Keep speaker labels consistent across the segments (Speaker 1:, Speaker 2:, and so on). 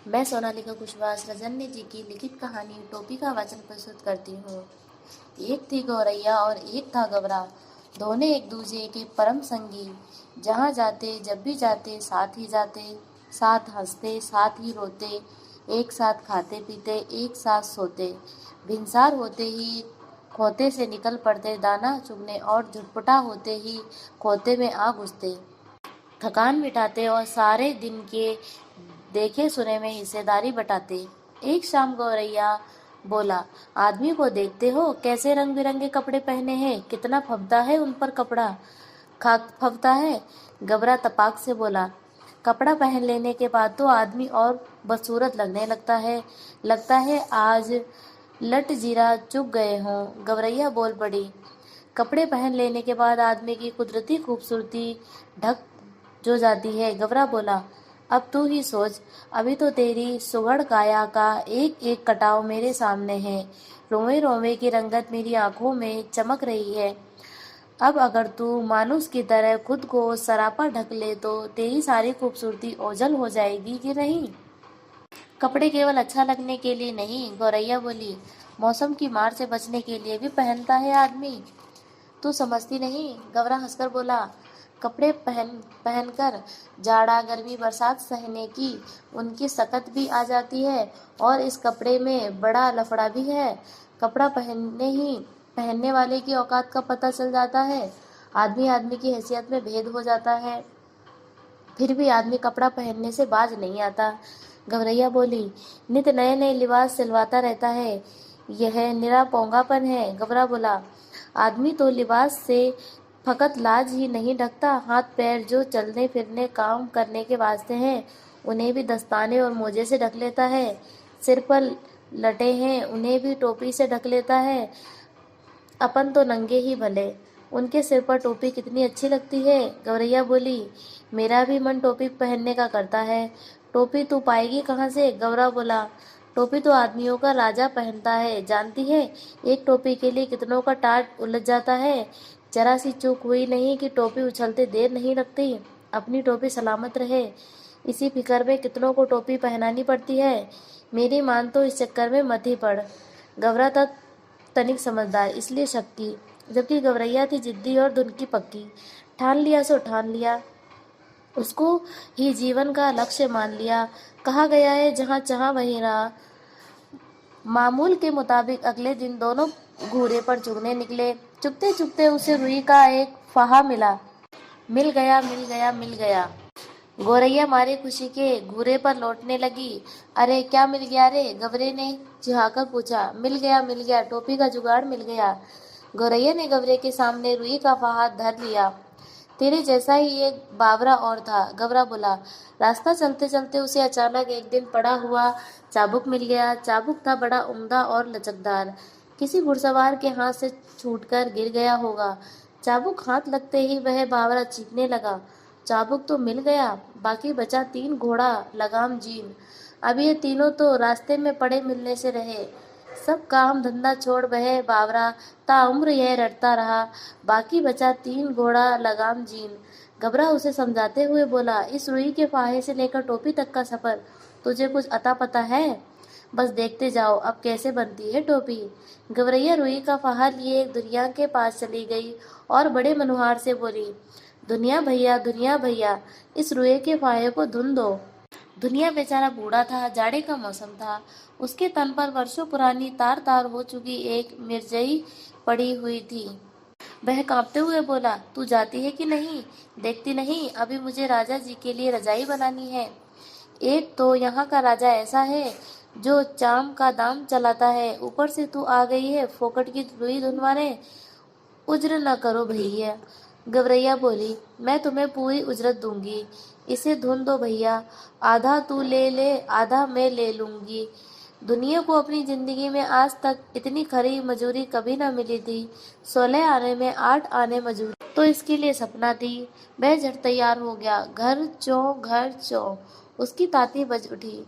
Speaker 1: मैं सोनालिका कुशवाहा रजन्य जी की लिखित कहानी टोपी का वाचन प्रस्तुत करती हूँ। एक थी गौरैया और एक था गबरा, दोनों एक दूसरे के परम संगी। जहाँ जाते जब भी जाते साथ ही जाते, साथ हंसते साथ ही रोते, एक साथ खाते पीते एक साथ सोते। भिनसार होते ही खोते से निकल पड़ते दाना चुगने और झुटपटा होते ही खोते में आ घुसते। थकान मिटाते और सारे दिन के देखे सुने में हिस्सेदारी बटाते। एक शाम गौरैया बोला, आदमी को देखते हो कैसे रंग बिरंगे कपड़े पहने हैं, कितना फबता है उन पर कपड़ा खाक फबता है। गबरा तपाक से बोला, कपड़ा पहन लेने के बाद तो आदमी और बदसूरत लगने लगता है आज लट जीरा चुग गए हों। गौरैया बोल पड़ी, कपड़े पहन लेने के बाद आदमी की कुदरती खूबसूरती ढक जो जाती है। गबरा बोला, अब तू ही सोच, अभी तो तेरी सुघड़ काया का एक एक कटाव मेरे सामने है, रोवे रोवे की रंगत मेरी आंखों में चमक रही है। अब अगर तू मानुस की तरह खुद को सरापा ढक ले तो तेरी सारी खूबसूरती ओझल हो जाएगी कि नहीं। कपड़े केवल अच्छा लगने के लिए नहीं, गौरैया बोली, मौसम की मार से बचने के लिए भी पहनता है आदमी। तू समझती नहीं, गवरा हंसकर बोला, कपड़े पहनकर जाड़ा गर्मी बरसात सहने की उनकी सकत भी आ जाती है और इस कपड़े में बड़ा लफड़ा भी है। कपड़ा पहनने वाले की औकात का पता चल जाता है। आदमी आदमी की हैसियत में भेद हो जाता है, फिर भी आदमी कपड़ा पहनने से बाज नहीं आता। गवरैया बोली, नित नए नए लिबास सिलवाता रहता है, यह निरा पोंगापन है। गबरा बोला, आदमी तो लिबास से फकत लाज ही नहीं ढकता, हाथ पैर जो चलने फिरने काम करने के वास्ते हैं उन्हें भी दस्ताने और मोजे से ढक लेता है। सिर पर लटे हैं उन्हें भी टोपी से ढक लेता है। अपन तो नंगे ही भले, उनके सिर पर टोपी कितनी अच्छी लगती है। गौरैया बोली, मेरा भी मन टोपी पहनने का करता है। टोपी तू पाएगी कहाँ से। गौरा बोला, टोपी तो आदमियों का राजा पहनता है, जानती है एक टोपी के लिए कितनों का टाट उलझ जाता है। जरा सी चूक हुई नहीं कि टोपी उछलते देर नहीं लगती। अपनी टोपी सलामत रहे इसी फिक्र में कितनों को टोपी पहनानी पड़ती है। मेरी मान तो इस चक्कर में मत ही पड़। गवरा तक तनिक समझदार इसलिए शक्की, जबकि गवरैया थी जिद्दी और धुन की पक्की। ठान लिया सो ठान लिया, उसको ही जीवन का लक्ष्य मान लिया। कहा गया है जहाँ चाहा वहीं रहा। मामूल के मुताबिक अगले दिन दोनों घूरे पर चुगने निकले। चुगते चुगते उसे रुई का एक फाहा मिला। मिल गया मिल गया मिल गया। गोरैया मारे खुशी के घूरे पर लौटने लगी। अरे क्या मिल गया रे, गवरे ने चिढ़ाकर पूछा। मिल गया, टोपी का जुगाड़ मिल गया। गौरैया ने गवरे के सामने रुई का फाहा धर लिया। तेरे जैसा ही एक बावरा और था, गवरा बोला। रास्ता चलते चलते उसे अचानक एक दिन पड़ा हुआ चाबुक मिल गया। चाबुक था बड़ा उम्दा और लचकदार, किसी घुड़सवार के हाथ से छूटकर गिर गया होगा। चाबुक हाथ लगते ही वह बावरा चीखने लगा। चाबुक तो मिल गया, बाकी बचा 3 घोड़ा लगाम जीन। अब ये तीनों तो रास्ते में पड़े मिलने से रहे। सब काम धंधा छोड़ वह बावरा ताउम्र यह रटता रहा। बाकी बचा 3 घोड़ा लगाम जीन। घबरा उसे समझाते हुए बोला, इस रुई के फाहे से लेकर टोपी तक का सफर तुझे कुछ अता पता है? बस देखते जाओ अब कैसे बनती है टोपी। गवरैया रुई का फाहा लिए दुनिया के पास चली गई और बड़े मनुहार से बोली, दुनिया भैया, इस रुए के फाहे को धुन दो। दुनिया बेचारा बूढ़ा था, जाड़े का मौसम था। उसके तन पर वर्षों पुरानी तार तार हो चुकी एक मिर्जई पड़ी हुई थी। वह कांपते हुए बोला, तू जाती है कि नहीं? देखती नहीं, अभी मुझे राजा जी के लिए रजाई बनानी है। एक तो यहाँ का राजा ऐसा है जो चाम का दाम चलाता है, ऊपर से तू आ गई है फोकट की रुई धुनवाने। उज्र न करो भैया। गवरैया बोली, मैं तुम्हें पूरी उजरत दूंगी, इसे धुन दो भैया। आधा तू ले ले, आधा मैं ले लूंगी। दुनिया को अपनी जिंदगी में आज तक इतनी खरी मजूरी कभी न मिली थी। 16 आने में 8 आने मजूरी तो इसके लिए सपना थी। वह झट तैयार हो गया। घर चो उसकी ताती बज उठी।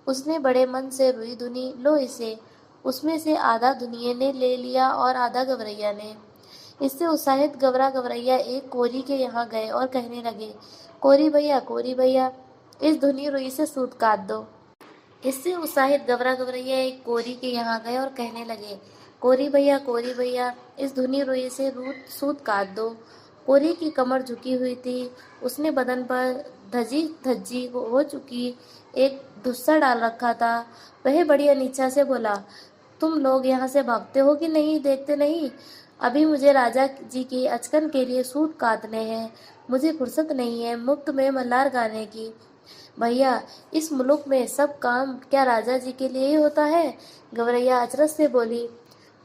Speaker 1: उसने बड़े मन से रुई धुनी। लो इसे। उसमें से आधा दुनिया ने ले लिया और आधा गवरैया ने। इससे उत्साहित गवरा गवरैया एक कोरी के यहाँ गए और कहने लगे, कोरी भैया, इस धुनी रुई से सूत काट दो। इससे उत्साहित गवरा गवरैया एक कोरी के यहाँ गए और कहने लगे, कोरी भैया, इस धुनी रुई से सूत काट दो। कोरी की कमर झुकी हुई थी। उसने बदन पर धजी धज्जी हो चुकी एक धुस्सा डाल रखा था। वह बड़ी अनिच्छा से बोला, तुम लोग यहाँ से भागते हो कि नहीं, देखते नहीं? अभी मुझे राजा जी की अचकन के लिए सूत काटने हैं। मुझे फुर्सत नहीं है मुफ्त में मल्हार गाने की। भैया, इस मुल्क में सब काम क्या राजा जी के लिए ही होता है? गवरैया अचरज से बोली।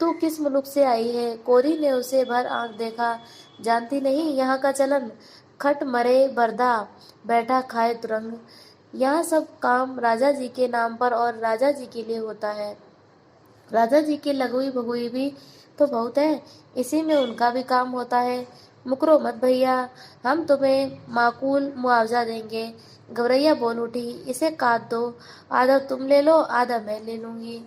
Speaker 1: तू किस मुल्क से आई है? कोरी ने उसे भर आंख देखा। जानती नहीं यहाँ का चलन? खट मरे बरदा, बैठा खाए तुरंग। यहाँ सब काम राजा जी के नाम पर और राजा जी के लिए होता है। राजा जी की लगुई भगुई भी तो बहुत है, इसी में उनका भी काम होता है। मुकरो मत भैया, हम तुम्हें माकूल मुआवजा देंगे। गौरैया बोल उठी, इसे काट दो, आधा तुम ले लो, आधा मैं ले लूंगी।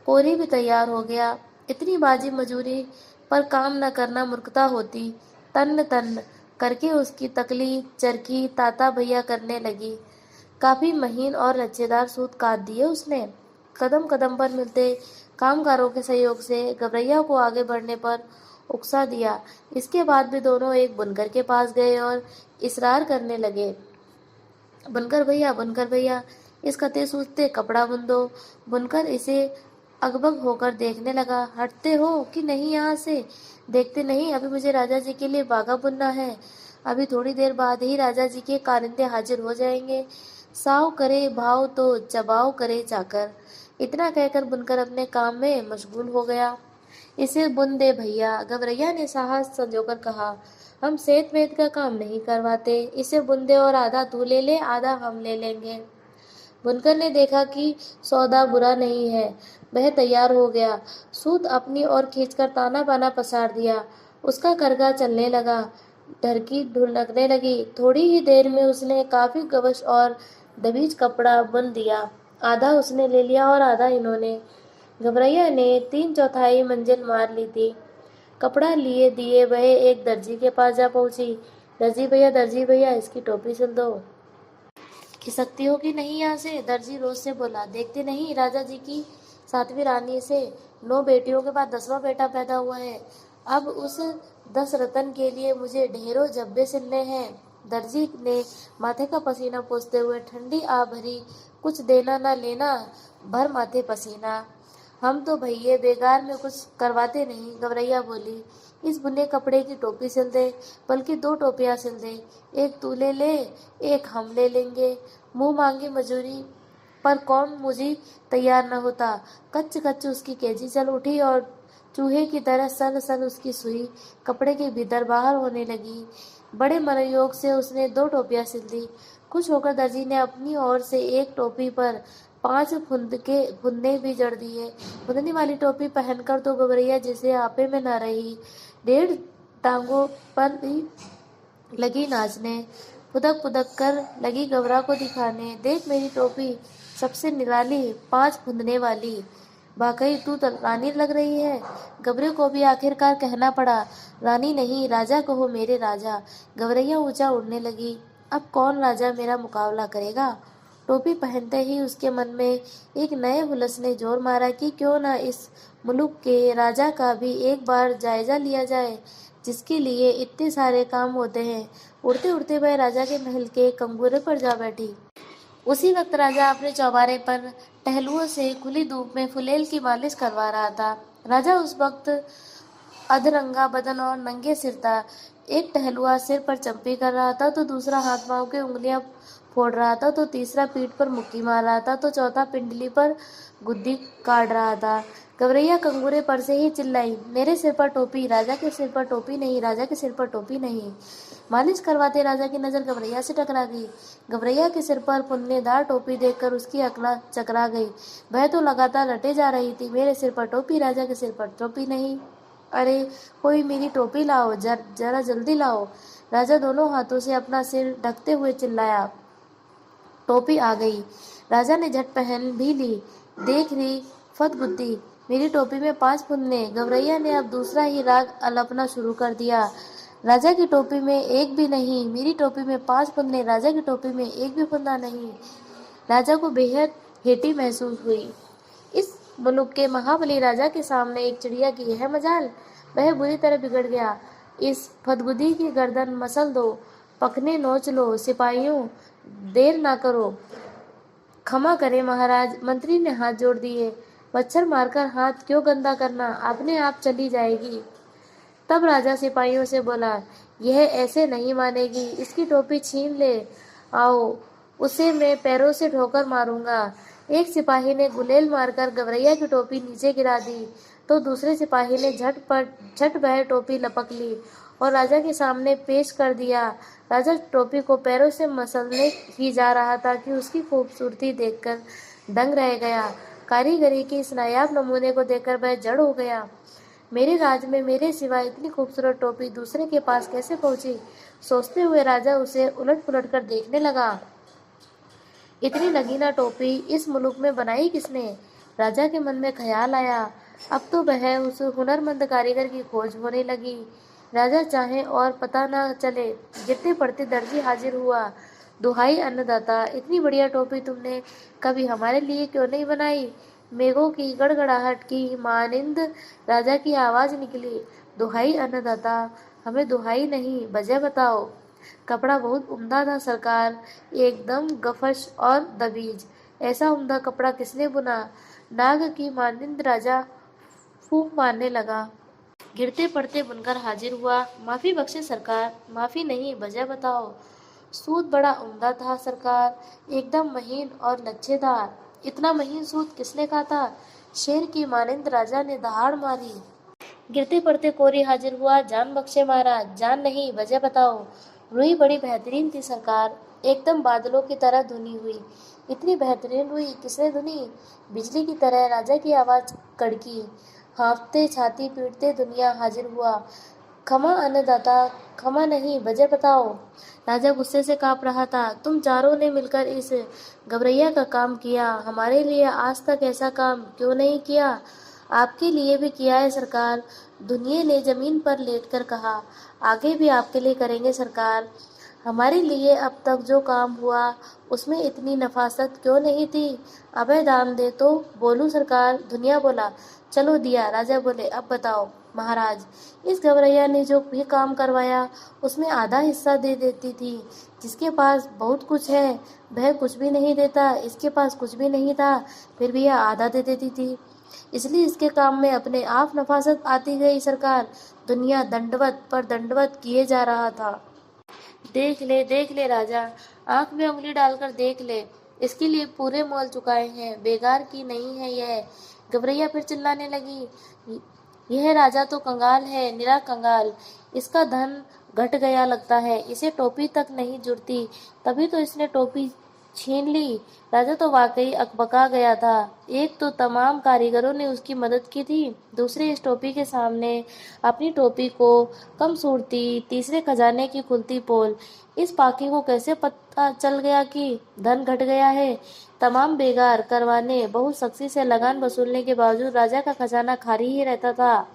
Speaker 1: कोरी भी तैयार हो गया। इतनी बाजी मजूरी पर काम न करना मूर्खता होती। तन्न तन्न करके उसकी तकली चरखी ताता भैया करने लगी। काफी महीन और लच्छेदार सूत काट दिए उसने। कदम कदम पर मिलते कामगारों के सहयोग से गवरैया को आगे बढ़ने पर उकसा दिया। इसके बाद भी दोनों एक बुनकर के पास गए और इसरार करने लगे, बुनकर भैया, इस कते सूते कपड़ा बुन दो। बुनकर इसे अगबग होकर देखने लगा। हटते हो कि नहीं यहाँ से? देखते नहीं, अभी मुझे राजा जी के लिए बागा बुनना है। अभी थोड़ी देर बाद ही राजा जी के कारिंदे हाजिर हो जाएंगे। साव करे भाव तो चबाव करे चाकर। इतना कहकर बुनकर अपने काम में मशगूल हो गया। इसे बुन दे भैया, गवरैया ने साहस संजोकर कहा। हम सेत वेद का काम नहीं करवाते, इसे बुन दे और आधा तू ले ले, आधा हम ले लेंगे। बुनकर ने देखा कि सौदा बुरा नहीं है। वह तैयार हो गया। सूत अपनी ओर खींचकर ताना बाना पसार दिया। उसका करगा चलने लगा। ढरकी ढुलकने लगी। थोड़ी ही देर में उसने काफी गवश और दबीज कपड़ा बुन दिया। आधा उसने ले लिया और आधा इन्होंने। घबरैया ने 3/4 मंजिल मार ली थी। कपड़ा लिए दिए वह एक दर्जी के पास जा पहुंची। दर्जी भैया, इसकी टोपी सिल दो। खिसकती हो कि नहीं यहाँ से? दर्जी रोज से बोला। देखते नहीं, राजा जी की 7वीं रानी से 9 बेटियों के बाद 10वां बेटा पैदा हुआ है। अब उस 10 रतन के लिए मुझे ढेरों जब्बे सिलने हैं। दर्जी ने माथे का पसीना पोंछते हुए ठंडी आ भरी, कुछ देना न लेना, भर माथे पसीना। हम तो भैये बेगार में कुछ करवाते नहीं, गवरैया बोली। इस बुने कपड़े की टोपी सिल दे, बल्कि 2 टोपियां सिल दे। एक तू ले ले, एक हम ले लेंगे। मुंह मांगी मजूरी पर कौन मुझी तैयार न होता। कच्च कच्च उसकी केजी चल उठी और चूहे की तरह सल सल उसकी सुई कपड़े के भीतर बाहर होने लगी। बड़े मनोयोग से उसने 2 टोपियां सिल दी। खुश होकर दर्जी ने अपनी ओर से एक टोपी पर 5 फुंदे भी जड़ दिए। फुंदनी वाली टोपी पहनकर तो गवरैया जिसे आपे में न रही। 1.5 टांगों पर भी लगी नाचने। पुदक पुदक कर लगी गवरा को दिखाने। देख मेरी टोपी, सबसे निराली, 5 फुंदने वाली। वाकई तू तो रानी लग रही है। गबरे को भी आखिरकार कहना पड़ा, रानी नहीं, राजा कहो मेरे राजा। गवरैया ऊंचा उड़ने लगी। अब कौन राजा मेरा मुकाबला करेगा? टोपी पहनते ही उसके मन में एक नए हुलस ने जोर मारा कि क्यों न इस मुल्क के राजा का भी एक बार जायजा लिया जाए, जिसके लिए इतने सारे काम होते हैं। उड़ते उड़ते वह राजा के महल के कंगूरे पर जा बैठी। उसी वक्त राजा अपने चौबारे पर टहलुओं से खुली धूप में फुलेल की मालिश करवा रहा था। राजा उस वक्त अधरंगा बदन और नंगे सिर था। एक टहलुआ सिर पर चंपी कर रहा था, तो दूसरा हाथ पांव के उंगलियां फोड़ रहा था, तो तीसरा पीठ पर मुक्की मार रहा था, तो चौथा पिंडली पर गुद्दी काट रहा था। गवरैया कंगूरे पर से ही चिल्लाई, मेरे सिर पर टोपी, राजा के सिर पर टोपी नहीं, राजा के सिर पर टोपी नहीं। मालिश करवाते राजा की नजर गवरैया से टकरा गई। गवरैया के सिर पर पुन्नेदार टोपी देखकर उसकी अकला चकरा गई। वह तो लगातार रटे जा रही थी, मेरे सिर पर टोपी, राजा के सिर पर टोपी नहीं। अरे कोई मेरी टोपी लाओ, जरा जल्दी लाओ। राजा दोनों हाथों से अपना सिर ढकते हुए चिल्लाया। टोपी आ गई। राजा ने झट पहन भी ली। देख रही फतगुद्दी, मेरी टोपी में 5 फुन्ने। गवरैया ने अब दूसरा ही राग अलपना शुरू कर दिया। राजा की टोपी में एक भी नहीं, मेरी टोपी में 5 फुन्ने, राजा की टोपी में एक भी फुन्ना नहीं। राजा को बेहद हेठी महसूस हुई। इस मुल्क के महाबली राजा के सामने एक चिड़िया की यह मजाल। वह बुरी तरह बिगड़ गया। इस फदगुदी की गर्दन मसल दो, पकने नोच लो। सिपाहियों, देर ना करो। क्षमा करें महाराज, मंत्री ने हाथ जोड़ दिए। मच्छर मारकर हाथ क्यों गंदा करना, अपने आप चली जाएगी। तब राजा सिपाहियों से बोला, यह ऐसे नहीं मानेगी, इसकी टोपी छीन ले आओ, उसे मैं पैरों से ठोकर मारूंगा। एक सिपाही ने गुलेल मारकर गवरैया की टोपी नीचे गिरा दी, तो दूसरे सिपाही ने झट वह टोपी लपक ली और राजा के सामने पेश कर दिया। राजा टोपी को पैरों से मसलने ही जा रहा था कि उसकी खूबसूरती देखकर दंग रह गया। कारीगरी के इस नायाब नमूने को देखकर वह जड़ हो गया। मेरे राज में मेरे सिवा इतनी खूबसूरत टोपी दूसरे के पास कैसे पहुंची? सोचते हुए राजा उसे उलट पुलट कर देखने लगा। इतनी नगीना टोपी इस मुल्क में बनाई किसने? राजा के मन में ख्याल आया। अब तो वह उस हुनरमंद कारीगर की खोज होने लगी। राजा चाहे और पता न चले। गिरते पड़ते दर्जी हाजिर हुआ। दुहाई अन्नदाता, इतनी बढ़िया टोपी तुमने कभी हमारे लिए क्यों नहीं बनाई? मेघों की गड़गड़ाहट की मानिंद राजा की आवाज निकली। दुहाई अन्नदाता, हमें दुहाई नहीं, वजह बताओ। कपड़ा बहुत उम्दा था सरकार, एकदम गफश और दबीज। ऐसा उम्दा कपड़ा किसने बुना? नाग की मानिंद राजा फूंक मारने लगा। गिरते पड़ते बुनकर हाजिर हुआ। माफी बख्शे सरकार, माफी नहीं, वजह बताओ। सूत बड़ा उम्दा था सरकार, एकदम महीन और लच्छेदार। इतना महीन सूत किसने काता? शेर की मानिंद राजा ने दहाड़ मारी। गिरते पड़ते कोरी हाजिर हुआ। जान बख्शे महाराज, जान नहीं, वजह बताओ। रुई बड़ी बेहतरीन थी सरकार, एकदम बादलों की तरह धुनी हुई। इतनी बेहतरीन रुई किसने धुनी? बिजली की तरह राजा की आवाज कड़की। हाँफते छाती पीटते दुनिया हाजिर हुआ। क्षमा अन्नदाता, क्षमा नहीं, वजह बताओ। राजा गुस्से से कांप रहा था। तुम चारों ने मिलकर इस गवरैया का काम किया, हमारे लिए आज तक ऐसा काम क्यों नहीं किया? आपके लिए भी किया है सरकार, दुनिया ने जमीन पर लेटकर कहा। आगे भी आपके लिए करेंगे सरकार। हमारे लिए अब तक जो काम हुआ उसमें इतनी नफासत क्यों नहीं थी? अभय दान दे तो बोलूं सरकार। दुनिया बोला, चलो दिया। राजा बोले, अब बताओ महाराज। इस गवरैया ने जो भी काम करवाया उसमें आधा हिस्सा दे देती थी। जिसके पास बहुत कुछ है वह कुछ भी नहीं देता। इसके पास कुछ भी नहीं था, फिर भी यह आधा दे देती थी। इसलिए इसके काम में अपने आप नफासत आती गई सरकार। दुनिया दंडवत पर दंडवत किए जा रहा था। देख ले राजा, आंख में उंगली डालकर देख ले, इसके लिए पूरे मोल चुकाए हैं, बेकार की नहीं है यह। गवरैया फिर चिल्लाने लगी, यह राजा तो कंगाल है, निरा कंगाल। इसका धन घट गया लगता है, इसे टोपी तक नहीं जुड़ती, तभी तो इसने टोपी छीन ली। राजा तो वाकई अकबका गया था। एक तो तमाम कारीगरों ने उसकी मदद की थी, दूसरे इस टोपी के सामने अपनी टोपी को कम सूरती, तीसरे खजाने की खुलती पोल। इस पाकी को कैसे पता चल गया कि धन घट गया है? तमाम बेगार करवाने, बहुत सख्ती से लगान वसूलने के बावजूद राजा का खजाना खाली ही रहता था।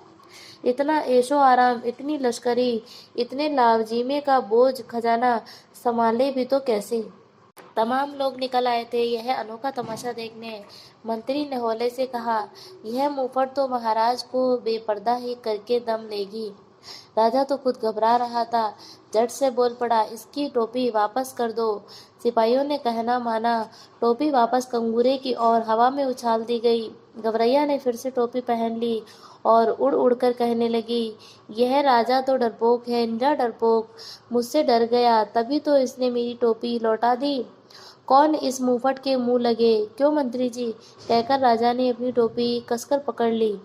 Speaker 1: इतना ऐशो आराम, इतनी लश्करी, इतने लावजीमे का बोझ खजाना संभाले भी तो कैसे? तमाम लोग निकल आए थे यह अनोखा तमाशा देखने। मंत्री ने हौले से कहा, यह मुफट तो महाराज को बेपर्दा ही करके दम लेगी। राजा तो खुद घबरा रहा था, झट से बोल पड़ा, इसकी टोपी वापस कर दो। सिपाहियों ने कहना माना। टोपी वापस कंगूरे की और हवा में उछाल दी गई। गवरैया ने फिर से टोपी पहन ली और उड़ उड़कर कहने लगी, यह राजा तो डरपोक है, निरा डरपोक। मुझसे डर गया, तभी तो इसने मेरी टोपी लौटा दी। कौन इस मुफट के मुंह लगे? क्यों मंत्री जी, कहकर राजा ने अपनी टोपी कसकर पकड़ ली।